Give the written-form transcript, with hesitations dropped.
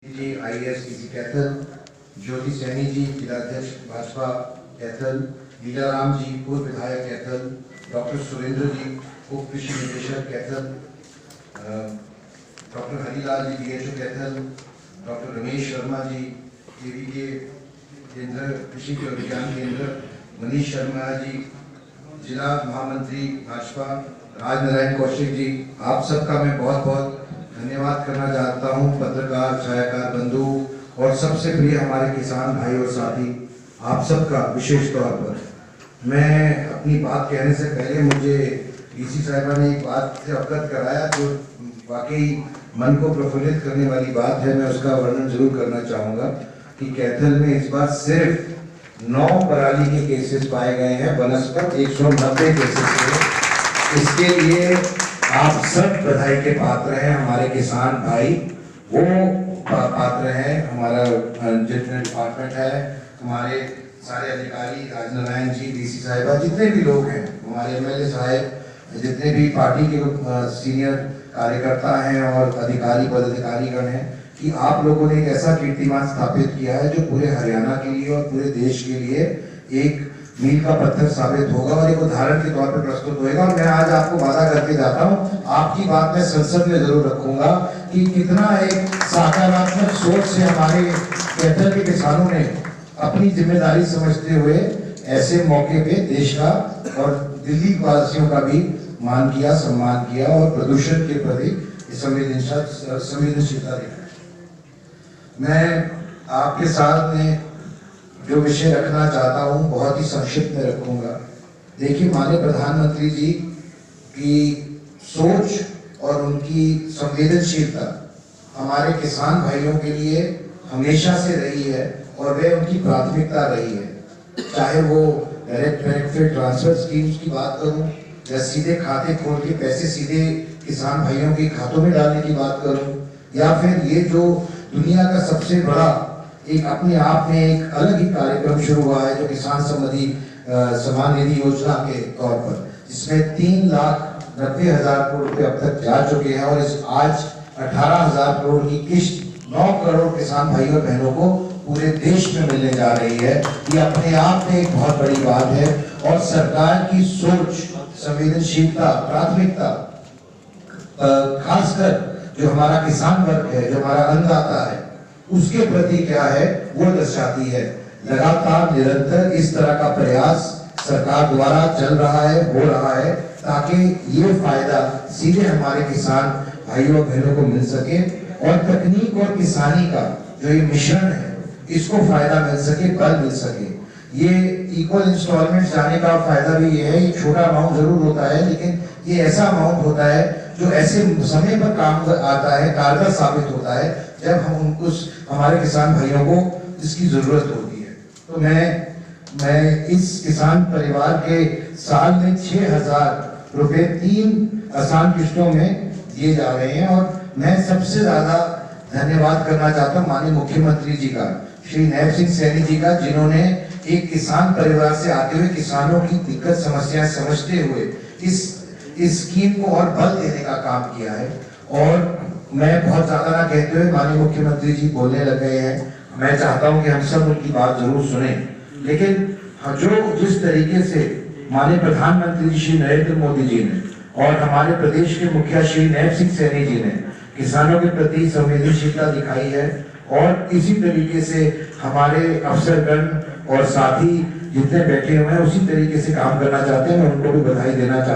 जी IAS DC Kaithal, ज्योति सैनी जी जिलाध्यक्ष भाजपा कैथल, लीलाराम जी पूर्व विधायक कैथल, डॉक्टर सुरेंद्र जी उप कृषि निदेशक कैथल, डॉक्टर हरिलाल जी डीएचओ कैथल, डॉक्टर रमेश शर्मा जी एवीके केंद्र कृषि विज्ञान केंद्र, मनीष शर्मा जी जिला महामंत्री भाजपा, राजनारायण कौशिक जी, आप सबका मैं बहुत बहुत धन्यवाद करना चाहता हूं। पत्रकार छायाकार बंधु और सबसे प्रिय हमारे किसान भाई और साथी, आप सबका विशेष तौर पर मैं अपनी बात कहने से पहले मुझे डीसी साहिबा ने एक बात से अवगत कराया जो वाकई मन को प्रफुल्लित करने वाली बात है। मैं उसका वर्णन जरूर करना चाहूँगा कि कैथल में इस बार सिर्फ 9 पराली के केसेस पाए गए हैं, बनस्पत 190 केसेस हैं। इसके लिए आप सब बधाई के पात्र हैं। हमारे किसान भाई वो पात्र हैं, हमारा जितने डिपार्टमेंट है, हमारे सारे अधिकारी, राजनारायण जी डीसी साहिबा, जितने भी लोग हैं, हमारे एमएलए साहब, जितने भी पार्टी के सीनियर कार्यकर्ता हैं और अधिकारी पदाधिकारीगण हैं, कि आप लोगों ने एक ऐसा कीर्तिमान स्थापित किया है जो पूरे हरियाणा के लिए और पूरे देश के लिए एक मील का पत्थर साबित होगा और एक उदाहरण के तौर पर प्रस्तुत होगा। और मैं आज आपको वादा करके जाता हूं, आपकी बात मैं संसद में जरूर रखूंगा कि कितना एक सकारात्मक सोच से हमारे कैथल के किसानों ने अपनी जिम्मेदारी समझते हुए ऐसे मौके पे देश का और दिल्ली वासियों का भी मान किया, सम्मान किया और प्रदूषण के प्रति संवेदनशीलता दिखाई। मैं आपके साथ में जो विषय रखना चाहता हूं बहुत ही संक्षिप्त में रखूंगा। देखिए, माननीय प्रधानमंत्री जी की सोच और उनकी संवेदनशीलता हमारे किसान भाइयों के लिए हमेशा से रही है और वह उनकी प्राथमिकता रही है। चाहे वो डायरेक्ट बेनिफिट ट्रांसफर स्कीम्स की बात करूं या सीधे खाते खोल के पैसे सीधे किसान भाइयों के खातों में डालने की बात करूं, या फिर ये जो दुनिया का सबसे बड़ा एक अपने आप में एक अलग ही कार्यक्रम शुरू हुआ है जो किसान संबंधी सम्मान निधि योजना के तौर पर, जिसमें 3,90,000 करोड़ रुपए अब तक जा चुके हैं और इस आज 18,000 करोड़ की किस्त 9 करोड़ किसान भाई और बहनों को पूरे देश में मिलने जा रही है। ये अपने आप में एक बहुत बड़ी बात है और सरकार की सोच, संवेदनशीलता, प्राथमिकता खासकर जो हमारा किसान वर्ग है, जो हमारा अन्नदाता है, उसके प्रति क्या है वो दर्शाती है। लगातार निरंतर इस तरह का प्रयास सरकार द्वारा चल रहा है, हो रहा है, ताकि ये फायदा सीधे हमारे किसान भाइयों बहनों को मिल सके और तकनीक और किसानी का जो ये मिश्रण है इसको फायदा मिल सके, बल मिल सके। ये इक्वल इंस्टॉलमेंट जाने का फायदा भी ये है, ये छोटा अमाउंट जरूर होता है लेकिन ये ऐसा अमाउंट होता है जो ऐसे समय पर काम आता है, कारगर साबित होता है जब हम उनको हमारे किसान भाइयों को इसकी जरूरत होती है। तो मैं इस किसान परिवार के साल में 6,000 रुपए 3 आसान किस्तों में दिए जा रहे हैं और मैं सबसे ज्यादा धन्यवाद करना चाहता हूँ माननीय मुख्यमंत्री जी का, श्री नैब सिंह सैनी जी का, जिन्होंने एक किसान परिवार से आते हुए किसानों की दिक्कत समस्याएं समझते हुए इस स्कीम को और बल देने का काम किया है। और मैं बहुत ज्यादा ना कहते हुए माननीय मुख्यमंत्री जी बोलने लग गए हैं, मैं चाहता हूं कि हम सब उनकी बात जरूर सुने, लेकिन जो जिस तरीके से माननीय प्रधानमंत्री जी श्री नरेंद्र मोदी जी ने और हमारे प्रदेश के मुखिया श्री नैब सिंह सैनी जी ने किसानों के प्रति संवेदनशीलता दिखाई है और इसी तरीके से हमारे अफसरगण और साथी जितने बैठे हुए हैं उसी तरीके से काम करना चाहते हैं, मैं उनको भी बधाई देना चाहता हूँ।